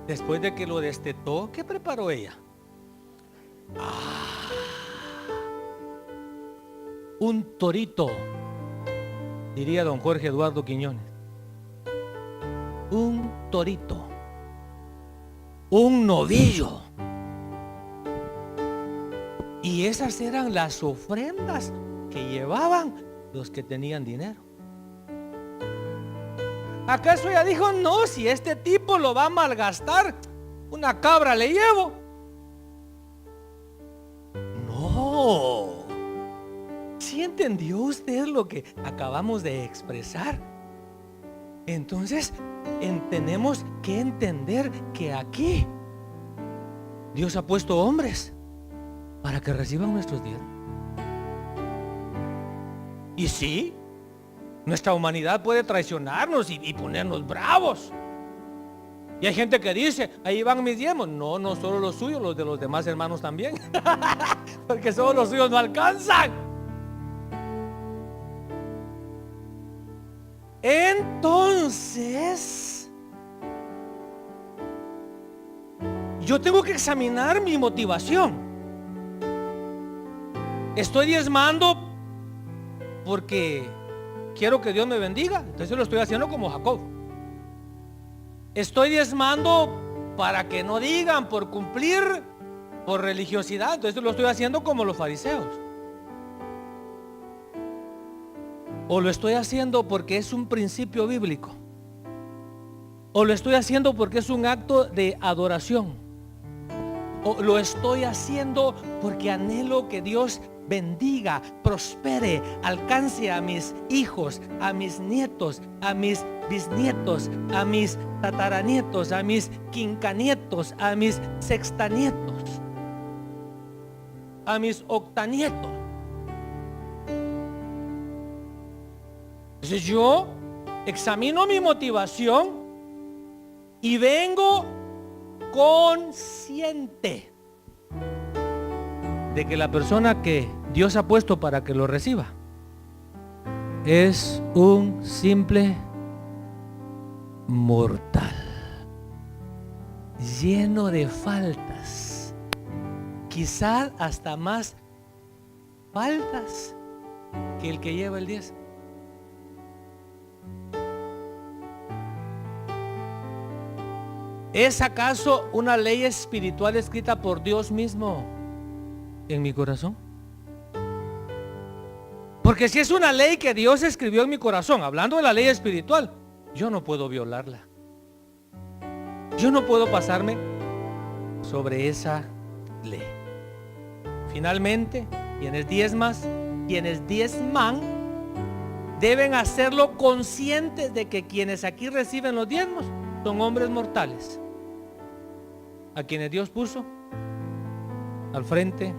Después de que lo destetó, ¿qué preparó ella? Un torito, diría don Jorge Eduardo Quiñones. Un torito, un novillo. Y esas eran las ofrendas que llevaban los que tenían dinero. ¿Acaso ella dijo: no, si este tipo lo va a malgastar, una cabra le llevo? No. ¿Sí entendió usted lo que acabamos de expresar? Entonces, tenemos que entender que aquí Dios ha puesto hombres para que reciban nuestros diezmos. Y sí, Nuestra humanidad puede traicionarnos y ponernos bravos. Y hay gente que dice, ahí van mis diezmos. No, no solo los suyos, los de los demás hermanos también. Porque solo los suyos no alcanzan. Entonces, yo tengo que examinar mi motivación. Estoy diezmando porque quiero que Dios me bendiga, entonces lo estoy haciendo como Jacob. Estoy diezmando para que no digan, por cumplir, por religiosidad, entonces lo estoy haciendo como los fariseos. O lo estoy haciendo porque es un principio bíblico. O lo estoy haciendo porque es un acto de adoración. O lo estoy haciendo porque anhelo que Dios bendiga, prospere, alcance a mis hijos, a mis nietos, a mis bisnietos, a mis tataranietos, a mis quincanietos, a mis sextanietos, a mis octanietos. Entonces yo examino mi motivación y vengo consciente de que la persona que Dios ha puesto para que lo reciba es un simple mortal, lleno de faltas, quizás hasta más faltas que el que lleva el 10. ¿Es acaso una ley espiritual escrita por Dios mismo en mi corazón? Porque si es una ley que Dios escribió en mi corazón, hablando de la ley espiritual, yo no puedo violarla. Yo no puedo pasarme sobre esa ley. Finalmente, quienes diezman, deben hacerlo conscientes de que quienes aquí reciben los diezmos son hombres mortales, a quienes Dios puso al frente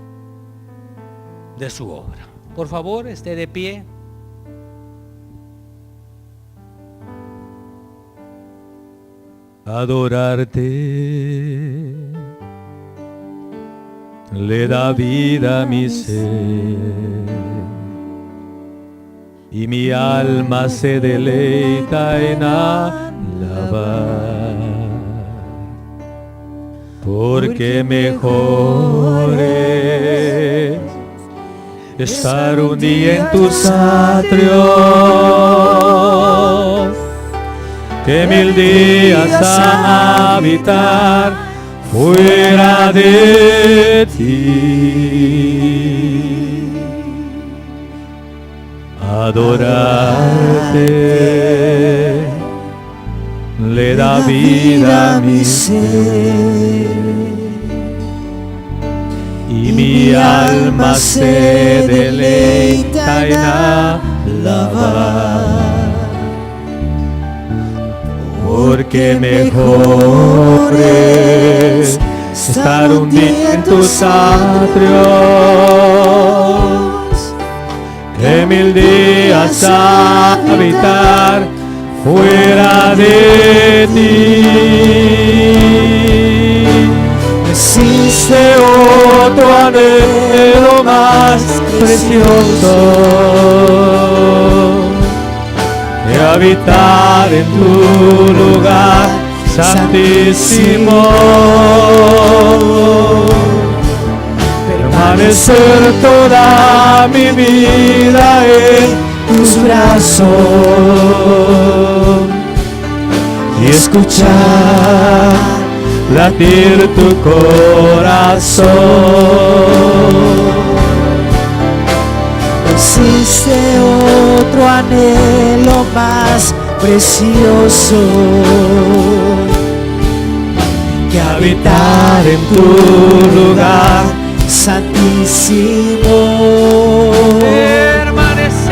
de su obra. Por favor, esté de pie. Adorarte le da vida a mi ser, y mi alma se deleita en alabar, porque mejor es estar un día en tus atrios que 1000 días a habitar fuera de ti. Adorarte le da vida a mi ser, y mi alma se deleita en alabar, porque mejor es estar un día en tus atrios que 1000 días a habitar fuera de ti. No existe otro anhelo más precioso que habitar en tu lugar santísimo, permanecer toda mi vida en tus brazos y escuchar latir tu corazón. No existe otro anhelo más precioso que habitar en tu lugar santísimo, permanecer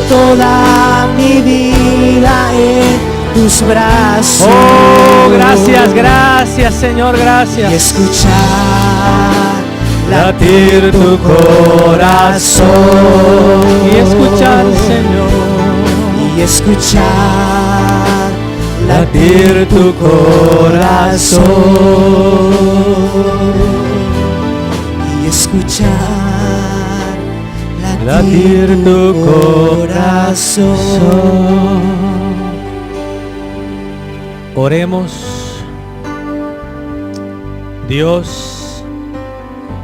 toda mi vida en tus brazos. Oh, gracias, gracias, Señor, gracias. Y escuchar latir tu corazón y escuchar escuchar latir tu corazón y escuchar latir tu corazón. Oremos. Dios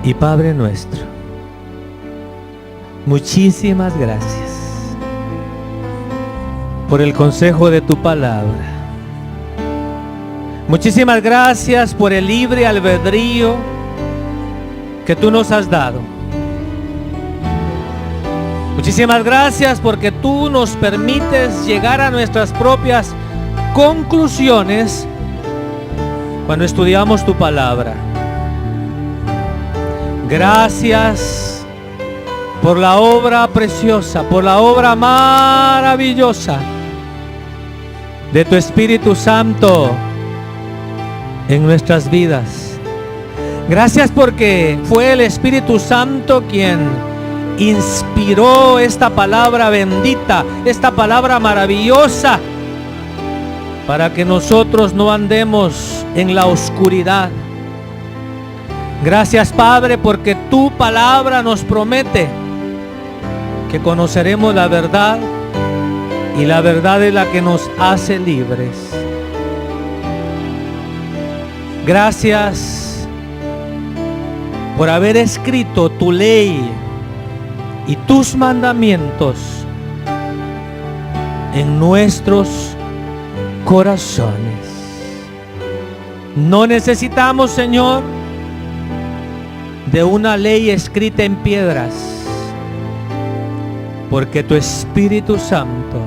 y Padre nuestro, muchísimas gracias por el consejo de tu palabra. Muchísimas gracias por el libre albedrío que tú nos has dado. Muchísimas gracias porque tú nos permites llegar a nuestras propias conclusiones cuando estudiamos tu palabra. Gracias por la obra preciosa, por la obra maravillosa de tu Espíritu Santo en nuestras vidas. Gracias porque fue el Espíritu Santo quien inspiró esta palabra bendita, esta palabra maravillosa, para que nosotros no andemos en la oscuridad. Gracias, Padre, porque tu palabra nos promete que conoceremos la verdad y la verdad es la que nos hace libres. Gracias por haber escrito tu ley y tus mandamientos en nuestros corazones. No necesitamos, Señor, de una ley escrita en piedras, porque tu Espíritu Santo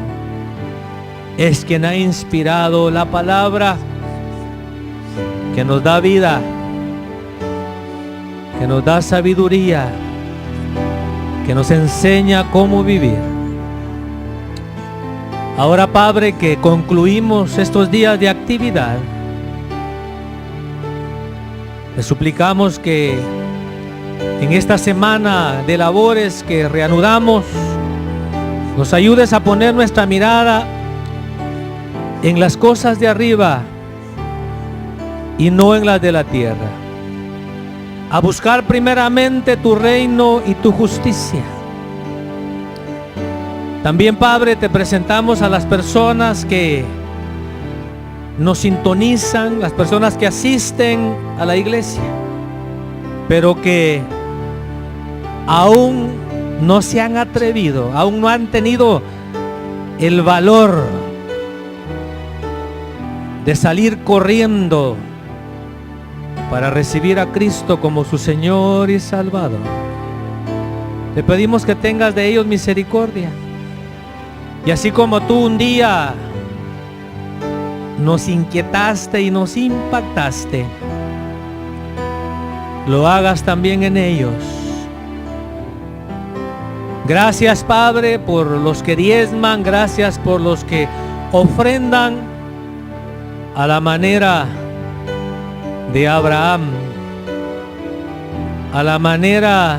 es quien ha inspirado la palabra que nos da vida, que nos da sabiduría, que nos enseña cómo vivir. Ahora, Padre, que concluimos estos días de actividad, le suplicamos que en esta semana de labores que reanudamos, nos ayudes a poner nuestra mirada en las cosas de arriba y no en las de la tierra. A buscar primeramente tu reino y tu justicia. También, Padre, te presentamos a las personas que nos sintonizan, las personas que asisten a la iglesia, pero que aún no se han atrevido, aún no han tenido el valor de salir corriendo para recibir a Cristo como su Señor y Salvador. Te pedimos que tengas de ellos misericordia. Y así como tú un día nos inquietaste y nos impactaste, lo hagas también en ellos. Gracias, Padre, por los que diezman, gracias por los que ofrendan a la manera de Abraham, a la manera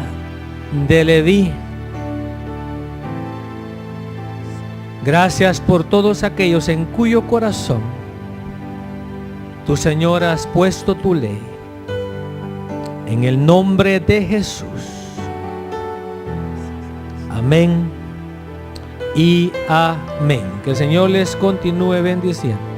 de Leví. Gracias por todos aquellos en cuyo corazón tu Señor has puesto tu ley. En el nombre de Jesús. Amén y amén. Que el Señor les continúe bendiciendo.